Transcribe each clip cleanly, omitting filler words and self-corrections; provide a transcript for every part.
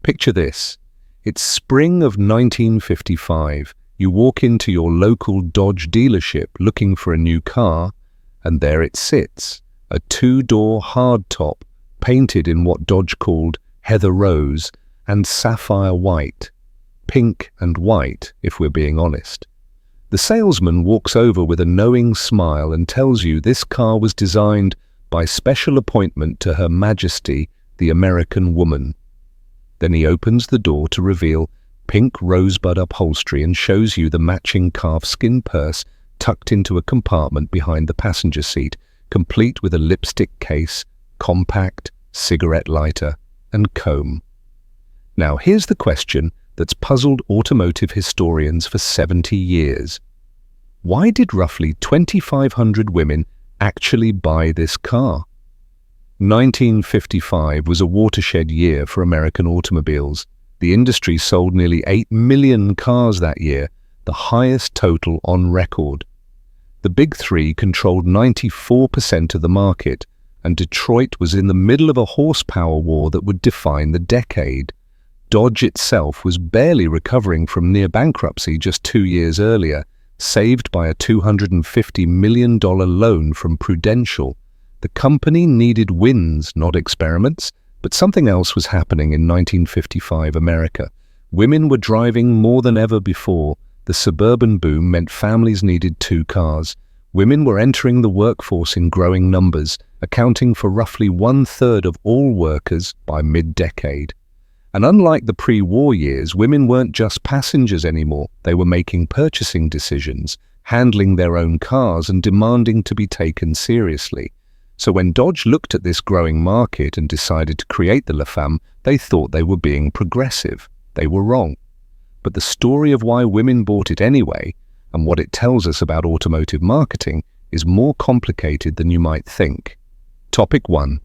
Picture this. It's spring of 1955. You walk into your local Dodge dealership looking for a new car, and there it sits, a two-door hardtop painted in what Dodge called heather rose and sapphire white, pink and white if we're being honest. The salesman walks over with a knowing smile and tells you this car was designed by special appointment to Her Majesty, the American woman. Then he opens the door to reveal pink rosebud upholstery and shows you the matching calfskin purse tucked into a compartment behind the passenger seat, complete with a lipstick case, compact, cigarette lighter, and comb. Now here's the question that's puzzled automotive historians for 70 years. Why did roughly 2,500 women actually buy this car? 1955 was a watershed year for American automobiles. The industry sold nearly 8 million cars that year, the highest total on record. The Big Three controlled 94% of the market, and Detroit was in the middle of a horsepower war that would define the decade. Dodge itself was barely recovering from near bankruptcy just 2 years earlier, saved by a $250 million loan from Prudential. The company needed wins, not experiments, but something else was happening in 1955 America. Women were driving more than ever before. The suburban boom meant families needed 2 cars. Women were entering the workforce in growing numbers, accounting for roughly 1/3 of all workers by mid-decade. And unlike the pre-war years, women weren't just passengers anymore. They were making purchasing decisions, handling their own cars, and demanding to be taken seriously. So when Dodge looked at this growing market and decided to create the La Femme, they thought they were being progressive. They were wrong. But the story of why women bought it anyway, and what it tells us about automotive marketing, is more complicated than you might think. Topic 1.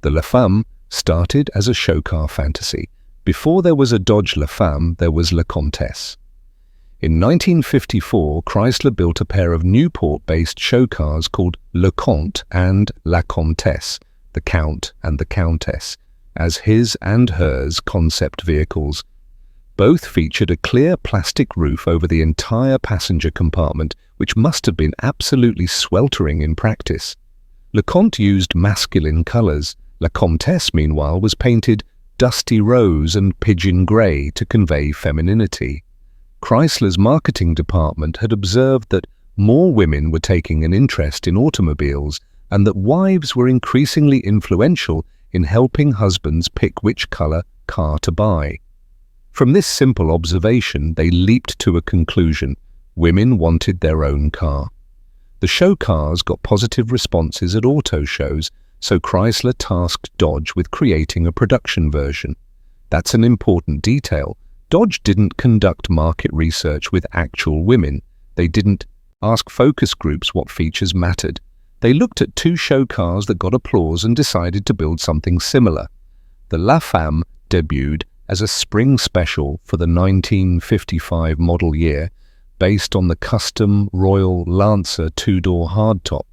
The La Femme started as a show car fantasy. Before there was a Dodge La Femme, there was La Comtesse. In 1954, Chrysler built a pair of Newport-based show cars called Le Comte and La Comtesse, the Count and the Countess, as his and hers concept vehicles. Both featured a clear plastic roof over the entire passenger compartment, which must have been absolutely sweltering in practice. Le Comte used masculine colors. La Comtesse, meanwhile, was painted dusty rose and pigeon grey to convey femininity. Chrysler's marketing department had observed that more women were taking an interest in automobiles and that wives were increasingly influential in helping husbands pick which color car to buy. From this simple observation, they leaped to a conclusion: women wanted their own car. The show cars got positive responses at auto shows, so Chrysler tasked Dodge with creating a production version. That's an important detail. Dodge didn't conduct market research with actual women. They didn't ask focus groups what features mattered. They looked at 2 show cars that got applause and decided to build something similar. The La Femme debuted as a spring special for the 1955 model year, based on the custom Royal Lancer 2-door hardtop.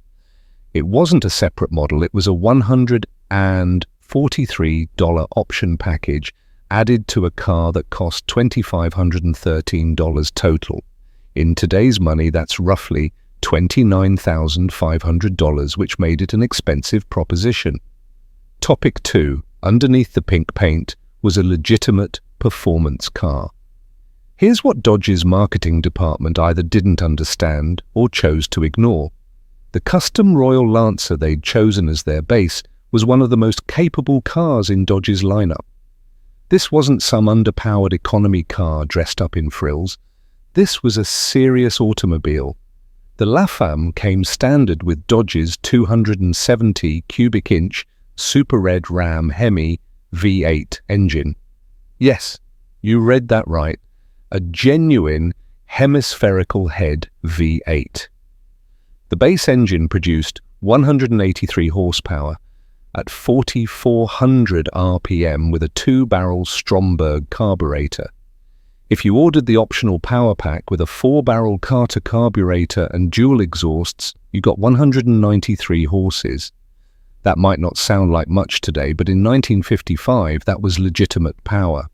It wasn't a separate model, it was a $143 option package added to a car that cost $2,513 total. In today's money, that's roughly $29,500, which made it an expensive proposition. Topic 2. Underneath the pink paint was a legitimate performance car. Here's what Dodge's marketing department either didn't understand or chose to ignore. The custom Royal Lancer they'd chosen as their base was one of the most capable cars in Dodge's lineup. This wasn't some underpowered economy car dressed up in frills. This was a serious automobile. The La Femme came standard with Dodge's 270 cubic inch Super Red Ram Hemi V8 engine. Yes, you read that right. A genuine hemispherical head V8. The base engine produced 183 horsepower at 4,400 RPM with a 2-barrel Stromberg carburetor. If you ordered the optional power pack with a 4-barrel Carter carburetor and dual exhausts, you got 193 horses. That might not sound like much today, but in 1955 that was legitimate power.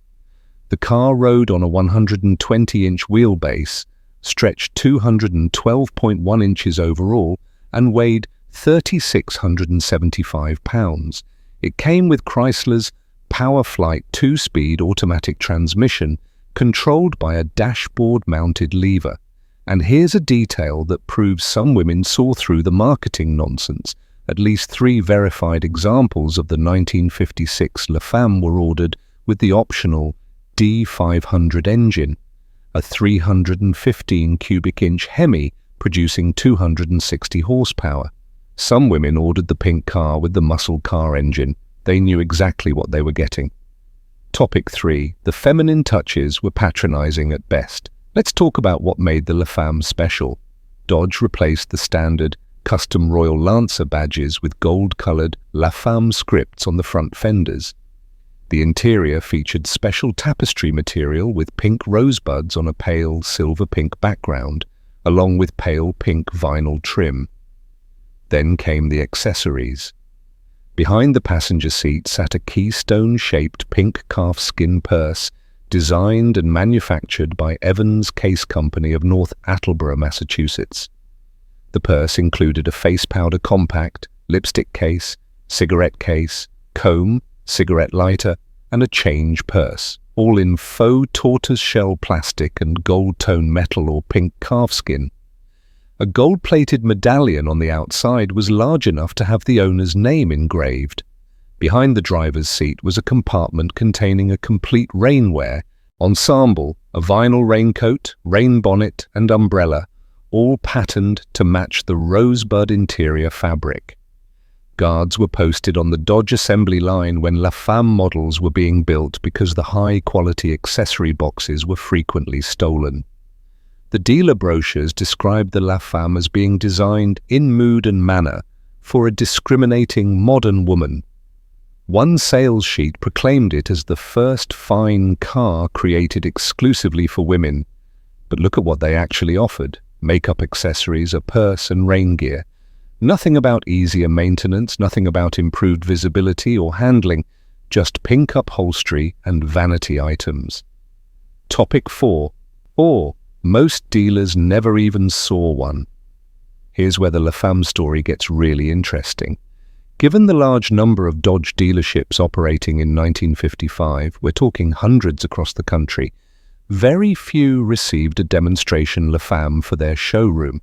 The car rode on a 120-inch wheelbase, stretched 212.1 inches overall, and weighed 3,675 pounds. It came with Chrysler's PowerFlight 2-speed automatic transmission, controlled by a dashboard-mounted lever. And here's a detail that proves some women saw through the marketing nonsense. At least 3 verified examples of the 1956 La Femme were ordered with the optional D500 engine, a 315 cubic inch Hemi producing 260 horsepower. Some women ordered the pink car with the muscle car engine. They knew exactly what they were getting. Topic 3. The feminine touches were patronizing at best. Let's talk about what made the La Femme special. Dodge replaced the standard custom Royal Lancer badges with gold-colored La Femme scripts on the front fenders. The interior featured special tapestry material with pink rosebuds on a pale silver-pink background, along with pale pink vinyl trim. Then came the accessories. Behind the passenger seat sat a keystone-shaped pink calfskin purse, designed and manufactured by Evans Case Company of North Attleboro, Massachusetts. The purse included a face powder compact, lipstick case, cigarette case, comb, cigarette lighter, and a change purse, all in faux tortoiseshell plastic and gold-tone metal or pink calfskin. A gold-plated medallion on the outside was large enough to have the owner's name engraved. Behind the driver's seat was a compartment containing a complete rainwear ensemble, a vinyl raincoat, rain bonnet, and umbrella, all patterned to match the rosebud interior fabric. Guards were posted on the Dodge assembly line when La Femme models were being built because the high-quality accessory boxes were frequently stolen. The dealer brochures described the La Femme as being designed in mood and manner for a discriminating modern woman. One sales sheet proclaimed it as the first fine car created exclusively for women. But look at what they actually offered: makeup accessories, a purse, and rain gear. Nothing about easier maintenance, nothing about improved visibility or handling, just pink upholstery and vanity items. Topic 4. Or, most dealers never even saw one. Here's where the La Femme story gets really interesting. Given the large number of Dodge dealerships operating in 1955, we're talking hundreds across the country, very few received a demonstration La Femme for their showroom.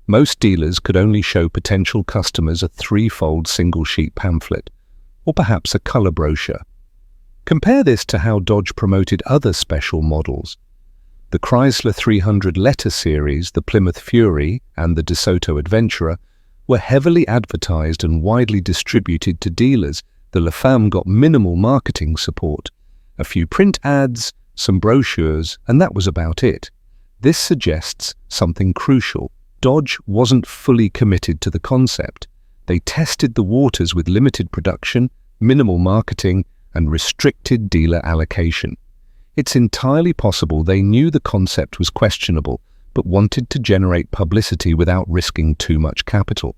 Most dealers could only show potential customers a 3-fold single-sheet pamphlet, or perhaps a color brochure. Compare this to how Dodge promoted other special models. The Chrysler 300 letter series, the Plymouth Fury, and the DeSoto Adventurer were heavily advertised and widely distributed to dealers. The La Femme got minimal marketing support, a few print ads, some brochures, and that was about it. This suggests something crucial. Dodge wasn't fully committed to the concept. They tested the waters with limited production, minimal marketing, and restricted dealer allocation. It's entirely possible they knew the concept was questionable, but wanted to generate publicity without risking too much capital.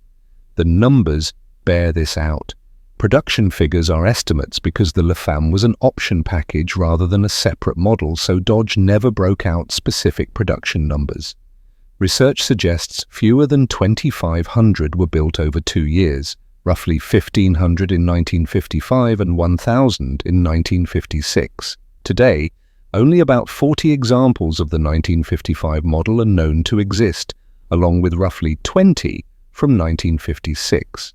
The numbers bear this out. Production figures are estimates because the La Femme was an option package rather than a separate model, so Dodge never broke out specific production numbers. Research suggests fewer than 2,500 were built over 2 years, roughly 1,500 in 1955 and 1,000 in 1956. Today, only about 40 examples of the 1955 model are known to exist, along with roughly 20 from 1956.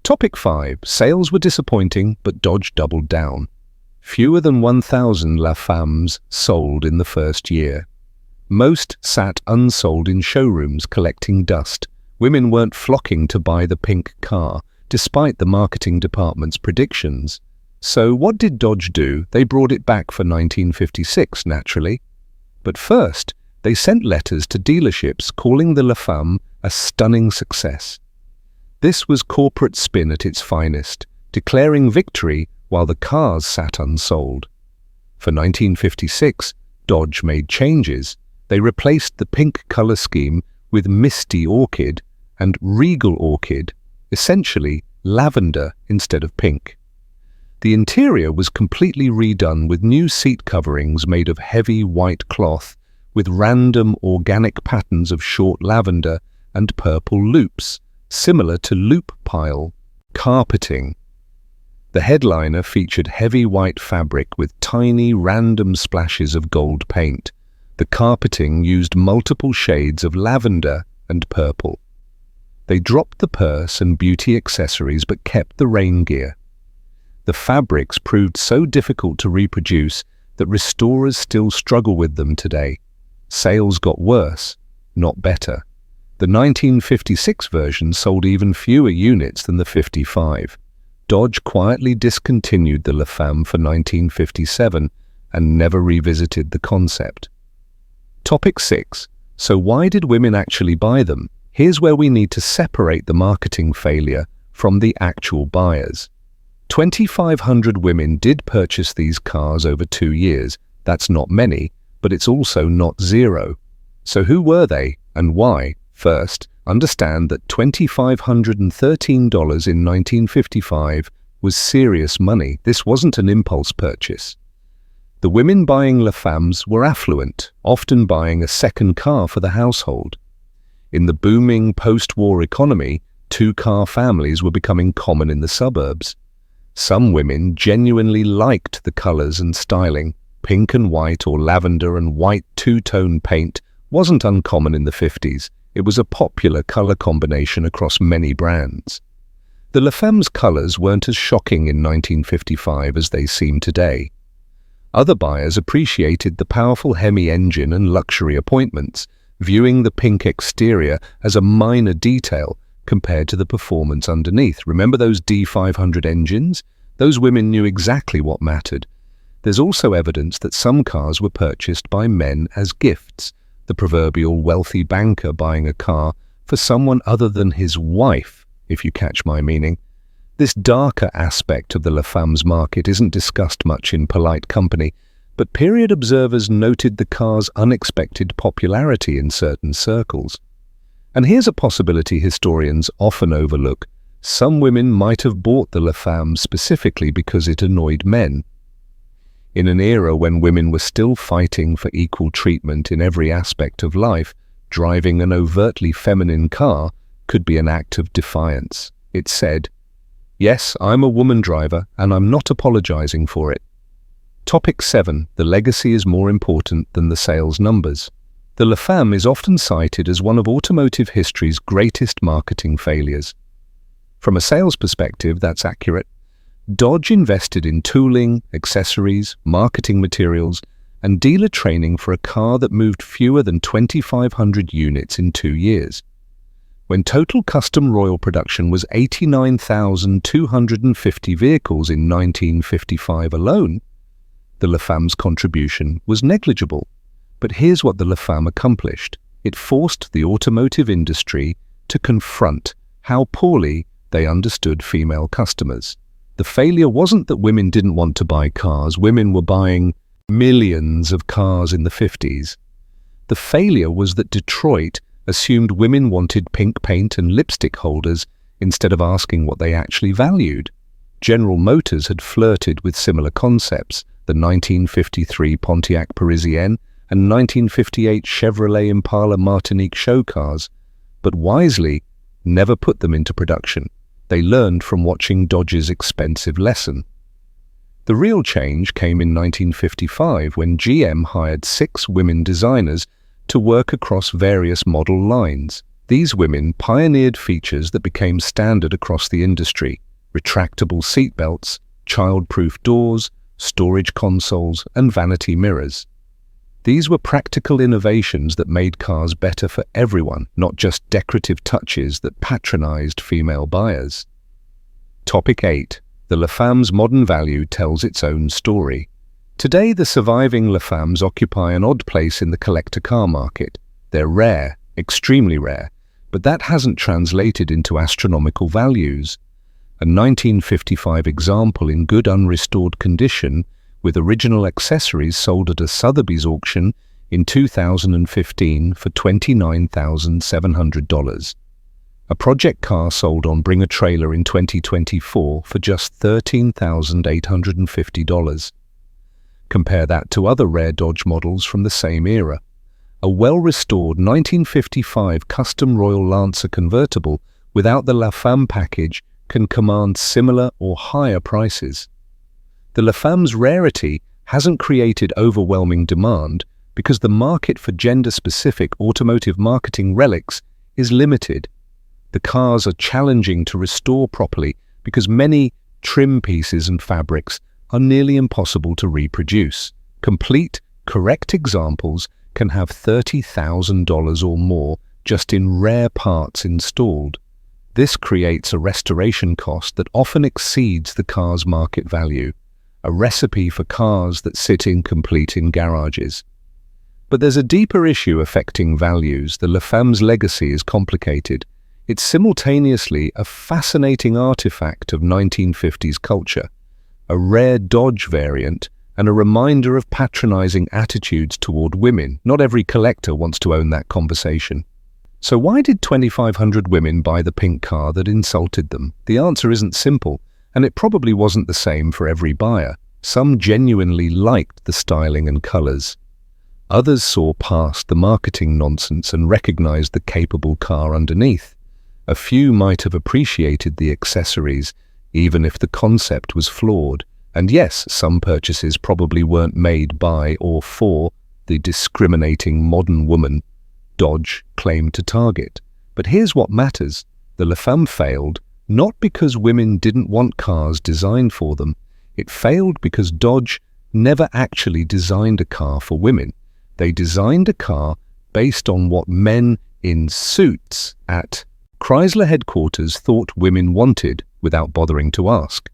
Topic 5. Sales were disappointing, but Dodge doubled down. Fewer than 1,000 La Femmes sold in the first year. Most sat unsold in showrooms collecting dust. Women weren't flocking to buy the pink car, despite the marketing department's predictions. So what did Dodge do? They brought it back for 1956, naturally. But first, they sent letters to dealerships calling the La Femme a stunning success. This was corporate spin at its finest, declaring victory while the cars sat unsold. For 1956, Dodge made changes. They replaced the pink color scheme with Misty Orchid and Regal Orchid, essentially lavender instead of pink. The interior was completely redone with new seat coverings made of heavy white cloth with random organic patterns of short lavender and purple loops, similar to loop pile carpeting. The headliner featured heavy white fabric with tiny random splashes of gold paint. The carpeting used multiple shades of lavender and purple. They dropped the purse and beauty accessories but kept the rain gear. The fabrics proved so difficult to reproduce that restorers still struggle with them today. Sales got worse, not better. The 1956 version sold even fewer units than the 55. Dodge quietly discontinued the La Femme for 1957 and never revisited the concept. Topic 6. So why did women actually buy them? Here's where we need to separate the marketing failure from the actual buyers. 2,500 women did purchase these cars over 2 years. That's not many, but it's also not zero. So who were they and why? First, understand that $2,513 in 1955 was serious money. This wasn't an impulse purchase. The women buying La Femmes were affluent, often buying a second car for the household. In the booming post-war economy, two-car families were becoming common in the suburbs. Some women genuinely liked the colors and styling. Pink and white or lavender and white two-tone paint wasn't uncommon in the 50s. It was a popular color combination across many brands. The La Femme's colors weren't as shocking in 1955 as they seem today. Other buyers appreciated the powerful Hemi engine and luxury appointments, viewing the pink exterior as a minor detail compared to the performance underneath. Remember those D500 engines? Those women knew exactly what mattered. There's also evidence that some cars were purchased by men as gifts, the proverbial wealthy banker buying a car for someone other than his wife, if you catch my meaning. This darker aspect of the La Femme's market isn't discussed much in polite company, but period observers noted the car's unexpected popularity in certain circles. And here's a possibility historians often overlook. Some women might have bought the La Femme specifically because it annoyed men. In an era when women were still fighting for equal treatment in every aspect of life, driving an overtly feminine car could be an act of defiance. It said, "Yes, I'm a woman driver, and I'm not apologizing for it." Topic 7. The legacy is more important than the sales numbers. The La Femme is often cited as one of automotive history's greatest marketing failures. From a sales perspective, that's accurate. Dodge invested in tooling, accessories, marketing materials, and dealer training for a car that moved fewer than 2,500 units in 2 years. When total custom Royal production was 89,250 vehicles in 1955 alone, the La Femme's contribution was negligible. But here's what the La Femme accomplished. It forced the automotive industry to confront how poorly they understood female customers. The failure wasn't that women didn't want to buy cars. Women were buying millions of cars in the 50s. The failure was that Detroit assumed women wanted pink paint and lipstick holders instead of asking what they actually valued. General Motors had flirted with similar concepts, the 1953 Pontiac Parisienne and 1958 Chevrolet Impala Martinique show cars, but wisely never put them into production. They learned from watching Dodge's expensive lesson. The real change came in 1955 when GM hired 6 women designers to work across various model lines. These women pioneered features that became standard across the industry: retractable seatbelts, child-proof doors, storage consoles, and vanity mirrors. These were practical innovations that made cars better for everyone, not just decorative touches that patronized female buyers. Topic 8. The La Femme's modern value tells its own story. Today, the surviving La Femmes occupy an odd place in the collector car market. They're rare, extremely rare, but that hasn't translated into astronomical values. A 1955 example in good unrestored condition with original accessories sold at a Sotheby's auction in 2015 for $29,700. A project car sold on Bring a Trailer in 2024 for just $13,850. Compare that to other rare Dodge models from the same era. A well-restored 1955 custom Royal Lancer convertible without the La Femme package can command similar or higher prices. The La Femme's rarity hasn't created overwhelming demand because the market for gender-specific automotive marketing relics is limited. The cars are challenging to restore properly because many trim pieces and fabrics are nearly impossible to reproduce. Complete, correct examples can have $30,000 or more just in rare parts installed. This creates a restoration cost that often exceeds the car's market value, a recipe for cars that sit incomplete in garages. But there's a deeper issue affecting values. The La Femme's legacy is complicated. It's simultaneously a fascinating artifact of 1950s culture, a rare Dodge variant, and a reminder of patronizing attitudes toward women. Not every collector wants to own that conversation. So why did 2,500 women buy the pink car that insulted them? The answer isn't simple, and it probably wasn't the same for every buyer. Some genuinely liked the styling and colors. Others saw past the marketing nonsense and recognized the capable car underneath. A few might have appreciated the accessories, even if the concept was flawed. And yes, some purchases probably weren't made by or for the discriminating modern woman Dodge claimed to target. But here's what matters. The La Femme failed not because women didn't want cars designed for them. It failed because Dodge never actually designed a car for women. They designed a car based on what men in suits at Chrysler headquarters thought women wanted without bothering to ask.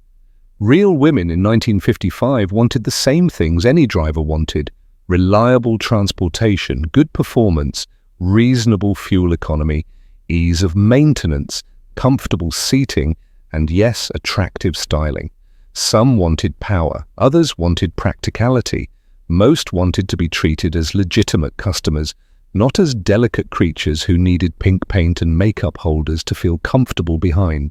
Real women in 1955 wanted the same things any driver wanted: reliable transportation, good performance, reasonable fuel economy, ease of maintenance, comfortable seating, and yes, attractive styling. Some wanted power, others wanted practicality. Most wanted to be treated as legitimate customers, not as delicate creatures who needed pink paint and makeup holders to feel comfortable behind.